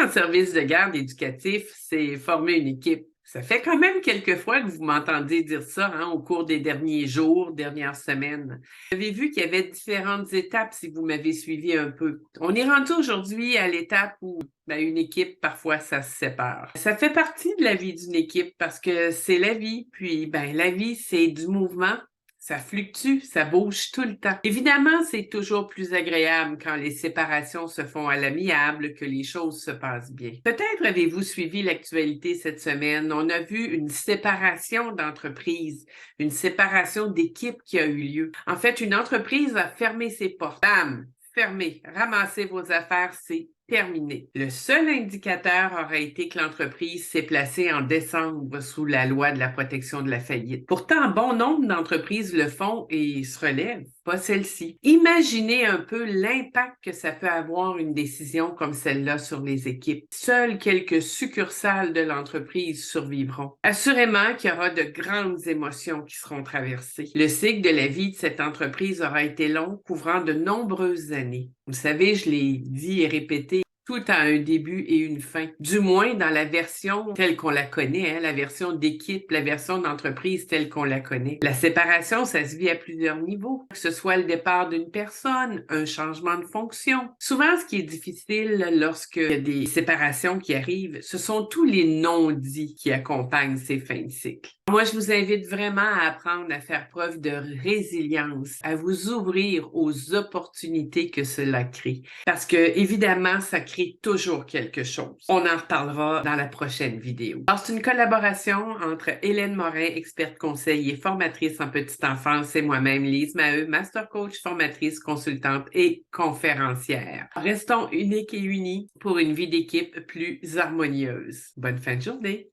en service de garde éducatif, c'est former une équipe. Ça fait quand même quelques fois que vous m'entendez dire ça au cours des derniers jours, dernières semaines. Vous avez vu qu'il y avait différentes étapes si vous m'avez suivi un peu. On est rendu aujourd'hui à l'étape où une équipe, parfois, ça se sépare. Ça fait partie de la vie d'une équipe parce que c'est la vie. Puis, la vie, c'est du mouvement. Ça fluctue, ça bouge tout le temps. Évidemment, c'est toujours plus agréable quand les séparations se font à l'amiable, que les choses se passent bien. Peut-être avez-vous suivi l'actualité cette semaine. On a vu une séparation d'entreprise, une séparation d'équipe qui a eu lieu. En fait, une entreprise a fermé ses portes. Bam! Fermé. Ramassez vos affaires, c'est terminé. Le seul indicateur aurait été que l'entreprise s'est placée en décembre sous la loi de la protection de la faillite. Pourtant, bon nombre d'entreprises le font et se relèvent, pas celle-ci. Imaginez un peu l'impact que ça peut avoir une décision comme celle-là sur les équipes. Seules quelques succursales de l'entreprise survivront. Assurément qu'il y aura de grandes émotions qui seront traversées. Le cycle de la vie de cette entreprise aura été long, couvrant de nombreuses années. Vous savez, je l'ai dit et répété, tout a un début et une fin. Du moins dans la version telle qu'on la connaît, la version d'équipe, la version d'entreprise telle qu'on la connaît. La séparation, ça se vit à plusieurs niveaux. Que ce soit le départ d'une personne, un changement de fonction. Souvent, ce qui est difficile lorsqu'il y a des séparations qui arrivent, ce sont tous les non-dits qui accompagnent ces fins de cycle. Moi, je vous invite vraiment à apprendre à faire preuve de résilience, à vous ouvrir aux opportunités que cela crée. Parce que, évidemment, ça crée toujours quelque chose. On en reparlera dans la prochaine vidéo. Alors, c'est une collaboration entre Hélène Morin, experte conseil et formatrice en petite enfance, et moi-même, Lise Maheu, master coach, formatrice, consultante et conférencière. Restons uniques et unis pour une vie d'équipe plus harmonieuse. Bonne fin de journée!